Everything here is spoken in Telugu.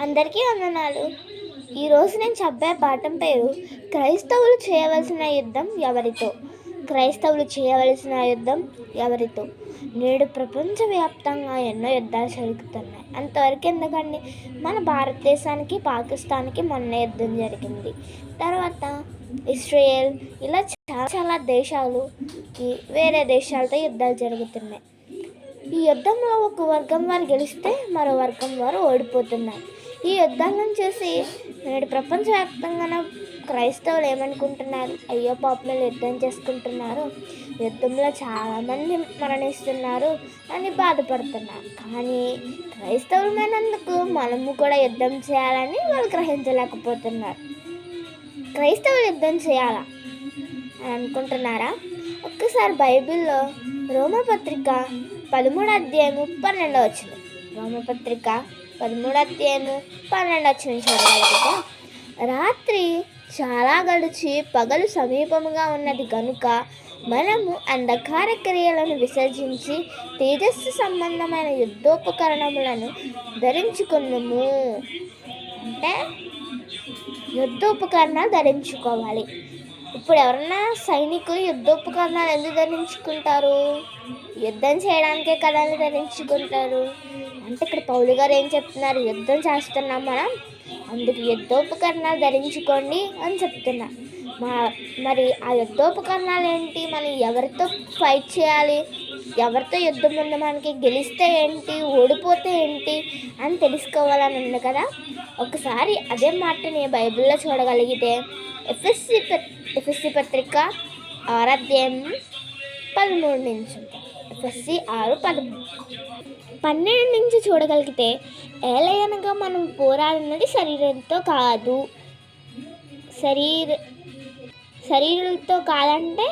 అందరికీ వందనాలు. ఈరోజు నేను చెప్పే పాఠం పేరు క్రైస్తవులు చేయవలసిన యుద్ధం ఎవరితో. క్రైస్తవులు చేయవలసిన యుద్ధం ఎవరితో? నేడు ప్రపంచవ్యాప్తంగా ఎన్నో యుద్ధాలు జరుగుతున్నాయి. అంతవరకు ఎందుకండి, మన భారతదేశానికి పాకిస్తాన్కి మొన్న యుద్ధం జరిగింది. తర్వాత ఇస్రాయేల్, ఇలా చాలా దేశాలుకి వేరే దేశాలతో యుద్ధాలు జరుగుతున్నాయి. ఈ యుద్ధంలో ఒక వర్గం వారు గెలిస్తే మరో వర్గం వారు ఓడిపోతున్నారు. ఈ యుద్ధాలను చూసి నేడు ప్రపంచవ్యాప్తంగా క్రైస్తవులు ఏమనుకుంటున్నారు? అయ్యో పాపలు యుద్ధం చేసుకుంటున్నారు, యుద్ధంలో చాలామంది మరణిస్తున్నారు అని బాధపడుతున్నారు. కానీ క్రైస్తవులమైనందుకు మనము కూడా యుద్ధం చేయాలని వాళ్ళు గ్రహించలేకపోతున్నారు. క్రైస్తవులు యుద్ధం చేయాలా అని అనుకుంటున్నారా? ఒక్కసారి బైబిల్లో రోమపత్రిక 13వ అధ్యాయము 12వ వచనం, రోమపత్రిక 13వ అధ్యాయము 12వ వచనం చదవగలిగితే, రాత్రి చాలా గడిచి పగలు సమీపముగా ఉన్నది కనుక మనము అంధకార క్రియలను విసర్జించి తేజస్సు సంబంధమైన యుద్ధోపకరణములను ధరించుకున్నాము. అంటే యుద్ధోపకరణాలు ధరించుకోవాలి. ఇప్పుడు ఎవరన్నా సైనికులు యుద్ధోపకరణాలు ఎందుకు ధరించుకుంటారు? యుద్ధం చేయడానికే కదా ధరించుకుంటారు. అంటే ఇక్కడ పౌలు గారు ఏం చెప్తున్నారు? యుద్ధం చేస్తున్నాం మనం, అందుకు యుద్ధోపకరణాలు ధరించుకోండి అని చెప్తున్నారు. మరి ఆ యుద్ధోపకరణాలు ఏంటి? మనం ఎవరితో ఫైట్ చేయాలి, ఎవరితో యుద్ధం ఉంది, మనకి గెలిస్తే ఏంటి, ఓడిపోతే ఏంటి అని తెలుసుకోవాలని ఉంది కదా. ఒకసారి అదే మాటని బైబిల్లో చూడగలిగితే ఎఫెసీ పత్రిక 6వ అధ్యాయం 13 నుంచి, ఎఫెసీ 6:13 నుంచి చూడగలిగితే, ఏలయనగా మనం పోరాడినది శరీరంతో కాదు. శరీరంతో కాదంటే